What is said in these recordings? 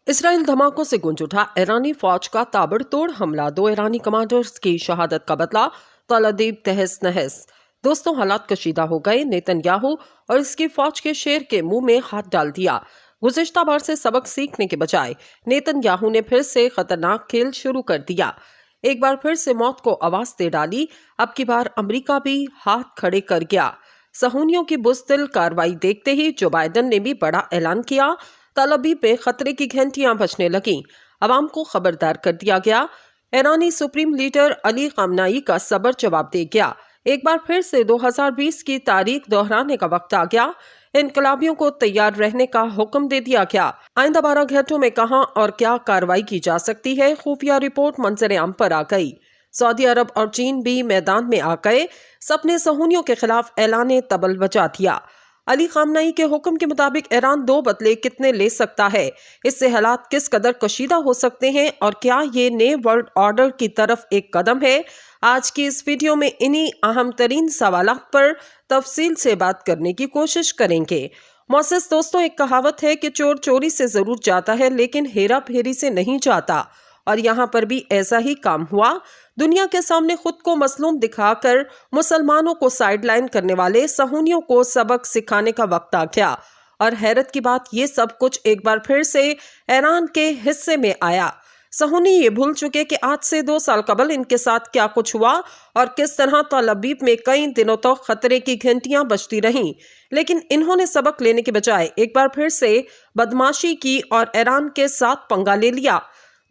Israel धमाकों से गूंज उठा। ईरानी फौज का ताबड़तोड़ हमला, 2 ईरानी कमांडर्स की शहादत का बदला। तल अबीब तहस नहस। दोस्तों, हालात कशीदा हो गए। नेतन्याहू और इसकी फौज के शेर के मुंह में हाथ डाल दिया। गुज़िश्ता बार से सबक सीखने के बजाय नेतन्याहू ने फिर से खतरनाक खेल शुरू कर दिया। एक बार फिर से मौत को आवाज दे डाली। अब की बार अमेरिका भी हाथ खड़े कर गया। सहूनियों की बुज़दिल कार्रवाई देखते ही जो बाइडन ने भी बड़ा ऐलान किया। तल अबीब में खतरे की घंटियां बजने लगीं। अवाम को खबरदार कर दिया गया। ईरानी सुप्रीम लीडर अली खामनाई का सबर जवाब दे गया। एक बार फिर से 2020 की तारीख दोहराने का वक्त आ गया। इनकलाबियों को तैयार रहने का हुक्म दे दिया गया। आइंदा 12 घंटों में कहां और क्या कार्रवाई की जा सकती है, खुफिया रिपोर्ट मंजर आम पर आ गई। सऊदी अरब और चीन भी मैदान में आ गए। सबने सहूनियों के खिलाफ ऐलान तबल बजा दिया। अली खामनाई के हुक्म के मुताबिक ईरान 2 बदले कितने ले सकता है, इससे हालात किस कदर कशीदा हो सकते हैं और क्या ये नए वर्ल्ड ऑर्डर की तरफ एक कदम है। आज की इस वीडियो में इन्हीं अहम तरीन सवालात पर तफसील से बात करने की कोशिश करेंगे। मोअज़्ज़िज़ दोस्तों, एक कहावत है कि चोर चोरी से जरूर जाता है लेकिन हेरा फेरी से नहीं जाता, और यहाँ पर भी ऐसा ही काम हुआ। दुनिया के सामने खुद को मसलूम दिखाकर मुसलमानों को साइडलाइन करने वाले सहूनियों को सबक सिखाने का वक्त आ गया। और हैरत की बात, ये सब कुछ एक बार फिर से ईरान के हिस्से में आया। सहूनी ये भूल चुके कि आज से 2 साल कबल इनके साथ क्या कुछ हुआ और किस तरह तल अबीब में कई दिनों तक खतरे की घंटियां बजती रहीं। लेकिन इन्होंने सबक लेने के बजाय एक बार फिर से बदमाशी की और ईरान के साथ पंगा ले लिया।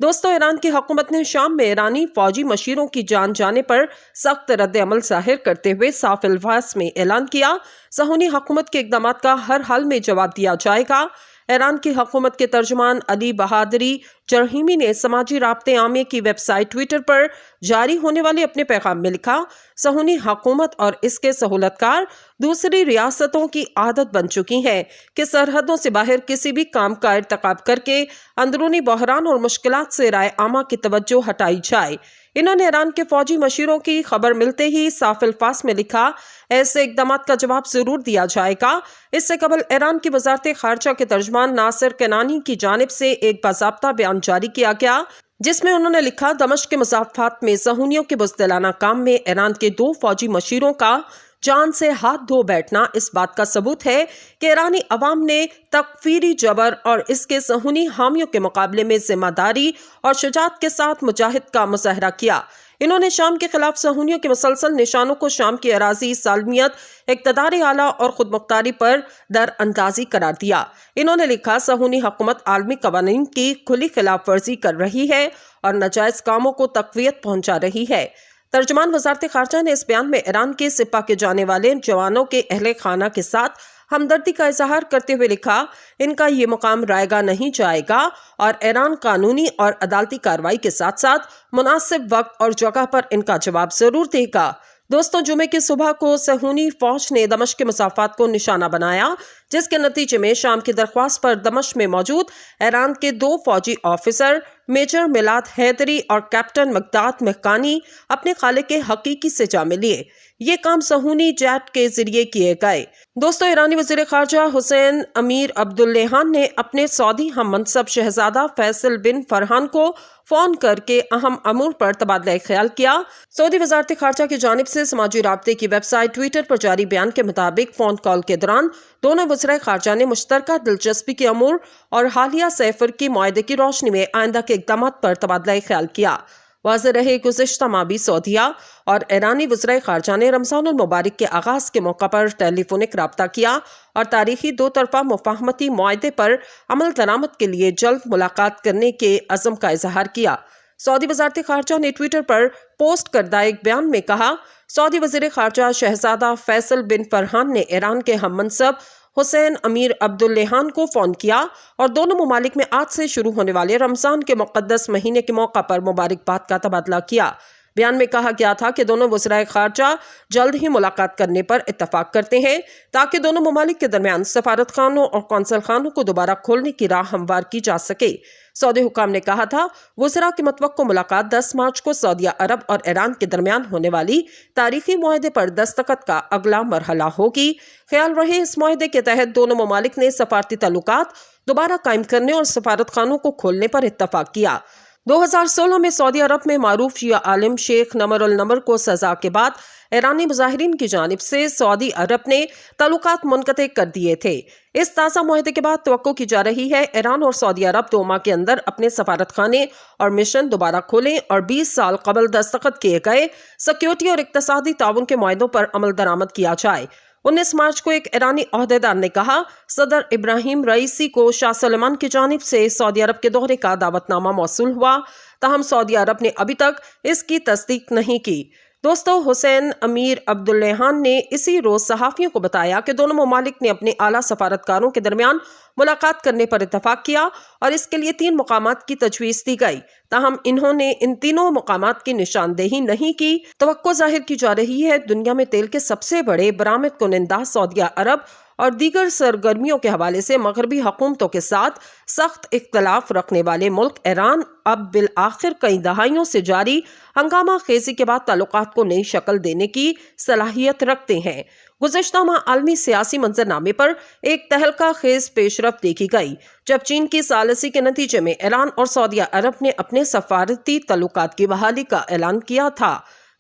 दोस्तों, ईरान की हुकूमत ने शाम में ईरानी फौजी मशीरों की जान जाने पर सख्त रद्द अमल जाहिर करते हुए साफ अल्फाज में ऐलान किया, सहूनी हुकूमत के इक़दामात का हर हाल में जवाब दिया जाएगा। ईरान की हुकूमत के तर्जुमान अली बहादरी जरहीमी ने समाजी राब्ते आमे की वेबसाइट ट्विटर पर जारी होने वाले अपने पैगाम में लिखा, सहूनी हुकूमत और इसके सहूलतकार दूसरी रियासतों की आदत बन चुकी है कि सरहदों से बाहर किसी भी काम का इर्तिकाब करके अंदरूनी बहरान और मुश्किलात से राय आमा की तवज्जो हटाई जाए। इन्होंने ईरान के फौजी मशीरों की खबर मिलते ही साफ अल्फाज में लिखा, ऐसे इक़दामात का जवाब जरूर दिया जाएगा। इससे कबल ईरान की वज़ारत ख़ारजा के तर्जुमान नासिर केनानी की जानिब से एक बाज़ाब्ता बयान जारी किया गया, जिसमें उन्होंने लिखा, दमिश्क के मुज़ाफ़ात में सहूनियों के बुज़दिलाना काम में ईरान के 2 फौजी मशीरों का जान से हाथ धो बैठना इस बात का सबूत है कि ईरानी अवाम ने तकफीरी जबर और इसके सहूनी हामियों के मुकाबले में जिम्मेदारी और शुजात के साथ मुजाहिद का मुजाहरा किया। इन्होंने शाम के खिलाफ सहूनियों के मुसलसल निशानों को शाम की अराजी सालमियत, इक़्तिदार आला और खुद मुख्तारी पर दर अंदाजी करार दिया। इन्होंने लिखा, सहूनी हुकूमत आलमी कवानीन की खुली खिलाफ वर्जी कर रही है और नाजायज़ कामों को तक़वियत पहुंचा रही है। तर्जुमान वज़ारत ख़ारजा ने इस बयान में ईरान के सिपा के जाने वाले जवानों के अहले खाना के साथ हमदर्दी का इजहार करते हुए लिखा, इनका ये मुकाम रायगा नहीं जाएगा और ईरान कानूनी और अदालती कार्रवाई के साथ साथ मुनासिब वक्त और जगह पर इनका जवाब जरूर देगा। दोस्तों, जुमे की सुबह को सहूनी फौज ने दमिश्क के मुसाफात को निशाना बनाया, जिसके नतीजे में शाम की दरख्वास्त पर दमिश्क में मौजूद ईरान के 2 फौजी ऑफिसर मेजर मिलाद हैदरी और कैप्टन मकदाद महकानी अपने खालिक के हकीकी से जा मिले। ये काम सहूनी जेट के जरिए किए गए। दोस्तों, ईरानी वज़ीर ख़ारजा हुसैन अमीर अब्दुल्लेहान ने अपने सऊदी हम मनसब शहजादा फैसल बिन फरहान को फ़ोन करके अहम अमूर पर तबादला ख्याल किया। सऊदी वज़ारत ख़ारजा की जानिब से समाजी राब्ते की वेबसाइट ट्विटर पर जारी बयान के मुताबिक फ़ोन कॉल के दौरान दोनों वज़ीर ख़ारजा ने मुश्तरका दिलचस्पी के अमूर और हालिया सैफर की मुआहदे की रोशनी में आइंदा के इक़दामात पर तबादला ख्याल किया। वाज़ेह रहे, गुज़िश्ता माह भी सऊदिया और ईरानी वज़ीर ख़ारजा ने रमज़ानुल मुबारक के आगाज़ के मौका पर टेलीफोनिक राब्ता किया और तारीखी 2 तरफ़ा मुफ़ाहमती मुआहदे पर अमल दरामद के लिए जल्द मुलाकात करने के अज़म का इजहार किया। सऊदी वज़ारत ख़ारजा ने ट्विटर पर पोस्ट करदा एक बयान में कहा, सऊदी वज़ीर ख़ारजा शहजादा फैसल बिन फरहान ने ईरान के हम मनसब हुसैन अमीर अब्दुल्लेहान को फ़ोन किया और दोनों ममालिक में आज से शुरू होने वाले रमज़ान के मुक़द्दस महीने के मौका पर मुबारकबाद का तबादला किया। बयान में कहा गया था कि दोनों वज़ीर ख़ारजा जल्द ही मुलाकात करने पर इत्तफ़ाक़ करते हैं ताकि दोनों ममालिक के दरमियान सफारत खानों और कौंसल खानों को दोबारा खोलने की राह हमवार की जा सके। सऊदी हुकाम ने कहा था, वज़रा की मतवक्को मुलाकात 10 मार्च को सऊदी अरब और ईरान के दरमियान होने वाली तारीखी मुआहदे पर दस्तखत का अगला मरहला होगी। ख्याल रहे, इस मुआहदे के तहत दोनों ममालिक ने सफारती ताल्लुकात दोबारा कायम करने और सफारतखानों को खोलने पर इत्तफाक किया। 2016 में सऊदी अरब में मारूफ शिया आलिम शेख नमर अल नमर को सजा के बाद ईरानी मुजाहिरीन की जानिब से सऊदी अरब ने ताल्लुकात मुनक़ते कर दिए थे। इस ताज़ा मुआहदे के बाद तवक्को की जा रही है ईरान और सऊदी अरब 2 माह के अंदर अपने सफारतखाने और मिशन दोबारा खोलें और 20 साल कबल दस्तखत किए गए सिक्योरिटी और इक़्तिसादी ताउन के मुआहदों पर अमल दरामद किया जाए। 19 मार्च को एक ईरानी ओहदेदार ने कहा, सदर इब्राहिम रईसी को शाह सलमान की जानिब से सऊदी अरब के दौरे का दावतनामा मौसूल हुआ, ताहम सऊदी अरब ने अभी तक इसकी तस्दीक नहीं की। दोस्तों, हुसैन अमीर अब्दुल्लेहान ने इसी रोज सहाफ़ियों को बताया कि दोनों ममालिक ने अपने आला सफारतकारों के दरमियान मुलाकात करने पर इत्तफाक किया और इसके लिए 3 मुकामात की तजवीज़ दी गई, ताहम इन्होंने इन तीनों मुकामात की निशानदेही नहीं की। तवक्को जाहिर की जा रही है दुनिया में तेल के सबसे बड़े बरामद कुनिंदा सऊदी अरब और दीगर सरगर्मियों के हवाले से मगरबी हुकूमतों के साथ सख्त इख्तलाफ रखने वाले मुल्क ईरान अब बिल आखिर कई दहाइयों से जारी हंगामा खेजी के बाद ताल्लुकात को नई शक्ल देने की सलाहियत रखते हैं। गुज़श्ता माह आलमी सियासी मंजरनामे पर एक तहलका खेज पेशरफ्त देखी गई जब चीन की सालसी के नतीजे में ईरान और सऊदी अरब ने अपने सफारती ताल्लुकात की बहाली का ऐलान किया था।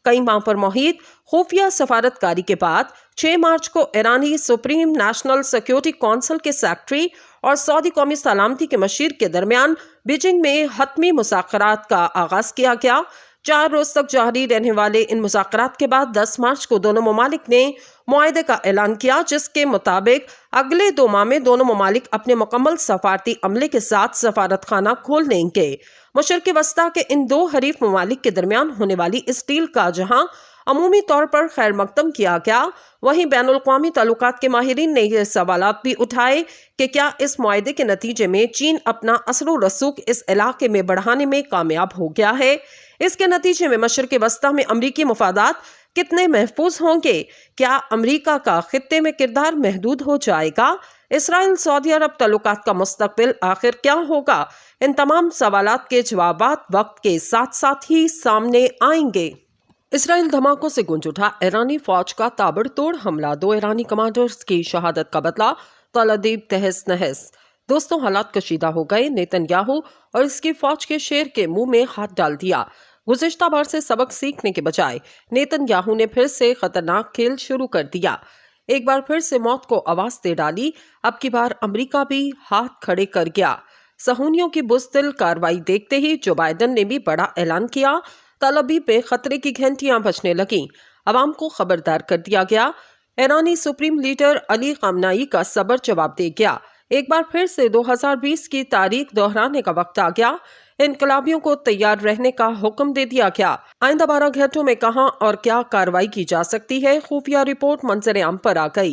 कई माह पर मुहित खुफिया सफारतकारी के बाद 6 मार्च को ईरानी सुप्रीम नेशनल सिक्योरिटी काउंसिल के सेक्रेटरी और सऊदी कौमी सलामती के मशीर के दरमियान बीजिंग में हतमी मुज़ाकरात का आगाज किया गया। 4 रोज तक जारी रहने वाले इन मुज़ाकरात के बाद 10 मार्च को दोनों ममालिक ने मुआहदे का ऐलान किया, जिसके मुताबिक अगले 2 माह में दोनों ममालिक अपने मुकम्मल सफारती अमले के साथ सफारतखाना खोल लेंगे। मशरिक़ वस्ता के इन 2 हरीफ ममालिक के दरमियान होने वाली इस डील का जहां अमूमी तौर पर खैर मकदम किया गया, वहीं बैनुल अक़वामी ताल्लुकात के माहिरीन ने ये सवालात भी उठाए कि क्या इस मुआहदे के नतीजे में चीन अपना असर रसूख इस इलाके में बढ़ाने में कामयाब हो गया है। इसके नतीजे में मशरिक़ वस्ता में अमरीकी मुफादात कितने महफूज होंगे? क्या अमरीका का खित्ते में किरदार महदूद हो जाएगा? इसराइल सऊदी अरब ताल्लुकात का मुस्तकबिल आखिर क्या होगा? इन तमाम सवालात के जवाबात वक्त के साथ साथ ही सामने आएंगे। इसराइल धमाकों से गूंज उठा, ईरानी फौज का ताबड़तोड़ हमला, 2 ईरानी कमांडर्स की शहादत का बदला, तल अबीब तहस नहस। दोस्तों, हालात कशीदा हो गए। नेतन्याहू और इसकी फौज के शेर के मुंह में हाथ डाल दिया। गुज़िश्ता बार से सबक सीखने के बजाय नेतन्याहू ने फिर से खतरनाक खेल शुरू कर दिया। एक बार फिर से मौत को आवाज दे डाली। अब की बार अमेरिका भी हाथ खड़े कर गया। सहूनियों की बुज़दिल कार्रवाई देखते ही जो बाइडन ने भी बड़ा ऐलान किया। तल अबीब में खतरे की घंटियां बजने लगीं। अवाम को खबरदार कर दिया गया। ईरानी सुप्रीम लीडर अली ख़ामनेई का सब्र जवाब दे गया। एक बार फिर से 2020 की तारीख दोहराने का वक्त आ गया। इनकलाबियों को तैयार रहने का हुक्म दे दिया गया। आइंदा 12 घंटों में कहां और क्या कार्रवाई की जा सकती है, खुफिया रिपोर्ट मंजर आम पर आ गई।